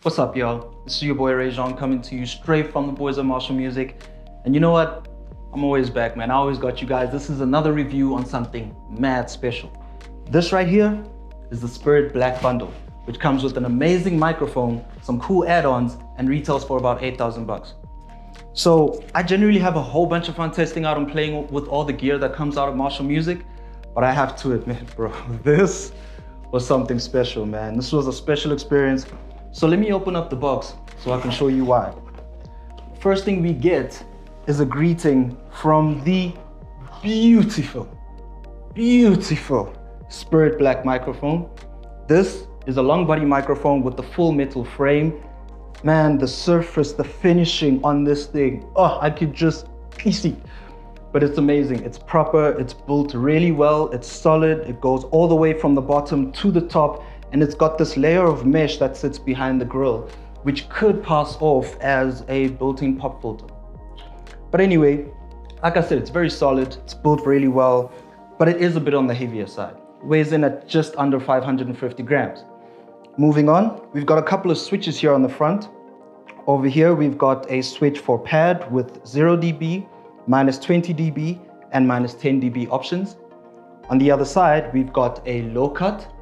What's up, y'all? This is your boy Rajon coming to you straight from the boys of Marshall Music. And you know what? I'm always back, man. I always got you guys. This is another review on something mad special. This right here is the Spirit Black Bundle, which comes with an amazing microphone, some cool add-ons, and retails for about 8,000 bucks. So I generally have a whole bunch of fun testing out and playing with all the gear that comes out of Marshall Music, but I have to admit, bro, this was something special, man. This was a special experience. So let me open up the box so I can show you why. First thing we get is a greeting from the beautiful Spirit Black microphone. This is a long body microphone with the full metal frame. Man, the surface, the finishing on this thing, oh, I could just piece it. But it's amazing. It's proper, it's built really well, it's solid, it goes all the way from the bottom to the top, and it's got this layer of mesh that sits behind the grill, which could pass off as a built-in pop filter. But anyway, like I said, it's very solid, it's built really well, but it is a bit on the heavier side. Weighs in at just under 550 grams. Moving on, we've got a couple of switches here on the front. Over here, we've got a switch for pad with 0 dB, minus 20 dB, and minus 10 dB options. On the other side, we've got a low cut.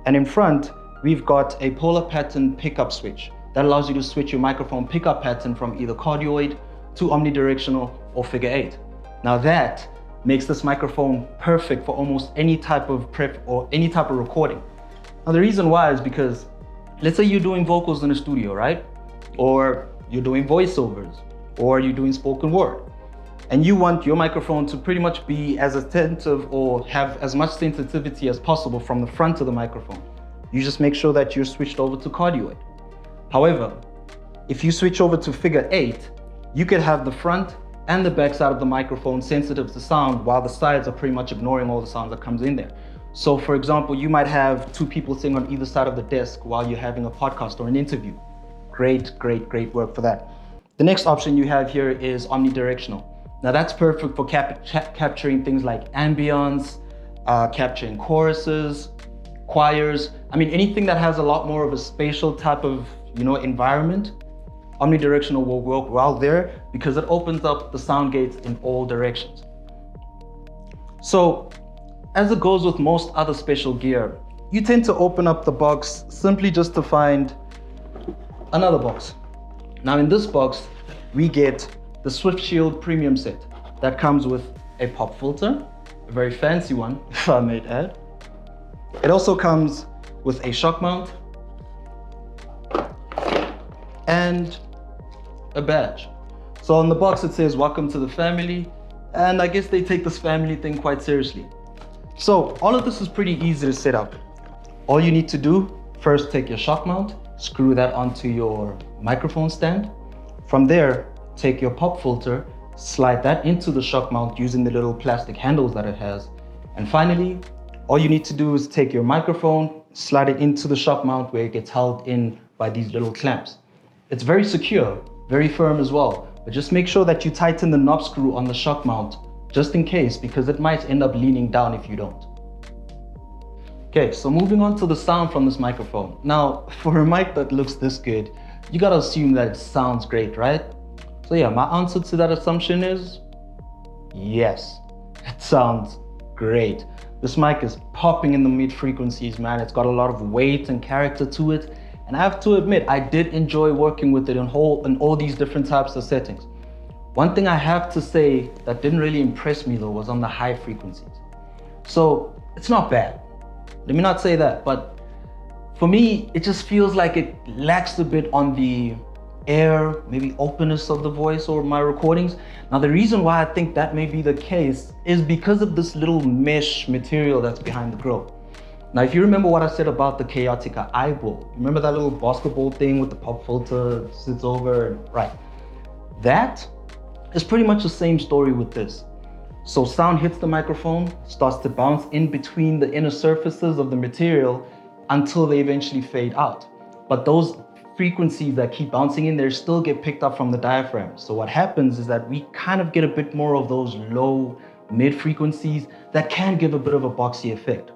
And in front, we've got a polar pattern pickup switch that allows you to switch your microphone pickup pattern from either cardioid to omnidirectional or figure 8. Now that makes this microphone perfect for almost any type of prep or any type of recording. Now the reason why is because, let's say you're doing vocals in a studio, right? Or you're doing voiceovers, or you're doing spoken word, and you want your microphone to pretty much be as attentive or have as much sensitivity as possible from the front of the microphone. You just make sure that you're switched over to cardioid. However, if you switch over to figure 8, you could have the front and the back side of the microphone sensitive to sound, while the sides are pretty much ignoring all the sound that comes in there. So for example, you might have 2 people sitting on either side of the desk while you're having a podcast or an interview. Great work for that. The next option you have here is omnidirectional. Now that's perfect for capturing things like ambience, capturing choruses, choirs. I mean, anything that has a lot more of a spatial type of, environment. Omnidirectional will work well there because it opens up the sound gates in all directions. So, as it goes with most other special gear, you tend to open up the box simply just to find another box. Now in this box, we get the Swift Shield Premium set that comes with a pop filter, a very fancy one, if I may add. It also comes with a shock mount and a badge. So on the box it says, "Welcome to the family," and I guess they take this family thing quite seriously. So all of this is pretty easy to set up. All you need to do, first take your shock mount, screw that onto your microphone stand. From there, take your pop filter, slide that into the shock mount using the little plastic handles that it has. And finally, all you need to do is take your microphone, slide it into the shock mount where it gets held in by these little clamps. It's very secure, very firm as well, but just make sure that you tighten the knob screw on the shock mount just in case, because it might end up leaning down if you don't. Okay, so moving on to the sound from this microphone. Now, for a mic that looks this good, you gotta assume that it sounds great, right? So yeah, my answer to that assumption is yes, it sounds great. This mic is popping in the mid frequencies, man. It's got a lot of weight and character to it. And I have to admit, I did enjoy working with it in all these different types of settings. One thing I have to say that didn't really impress me though was on the high frequencies. So it's not bad. Let me not say that, but for me, it just feels like it lacks a bit on the air, maybe openness of the voice or my recordings. Now, the reason why I think that may be the case is because of this little mesh material that's behind the grill. Now, if you remember what I said about the Chaotica eyeball, remember that little basketball thing with the pop filter sits over, right? That is pretty much the same story with this. So sound hits the microphone, starts to bounce in between the inner surfaces of the material until they eventually fade out. But those frequencies that keep bouncing in there still get picked up from the diaphragm. So what happens is that we kind of get a bit more of those low mid frequencies that can give a bit of a boxy effect.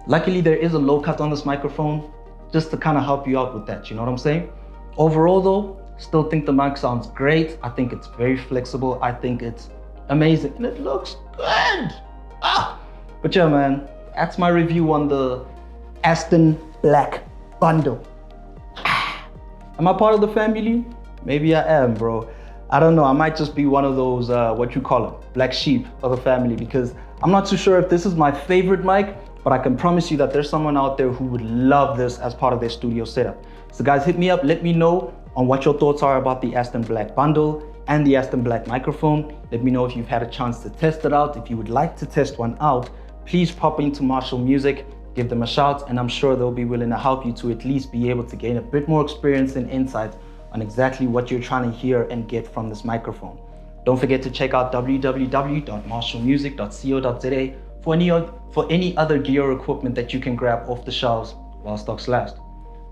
Luckily, there is a low cut on this microphone just to kind of help you out with that, you know what I'm saying? Overall though, still think the mic sounds great. I think it's very flexible. I think it's amazing and it looks good. But yeah, man, that's my review on the Aston Black bundle. Am I part of the family? Maybe I am, bro. I don't know, I might just be one of those, what you call them, black sheep of the family, because I'm not too sure if this is my favorite mic, but I can promise you that there's someone out there who would love this as part of their studio setup. So guys, hit me up, let me know on what your thoughts are about the Aston Black bundle and the Aston Black microphone. Let me know if you've had a chance to test it out. If you would like to test one out, please pop into Marshall Music, give them a shout, and I'm sure they'll be willing to help you to at least be able to gain a bit more experience and insight on exactly what you're trying to hear and get from this microphone. Don't forget to check out www.marshallmusic.co.za for any other gear or equipment that you can grab off the shelves while stocks last.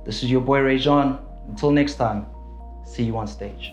This is your boy Ray Jean. Until next time, see you on stage.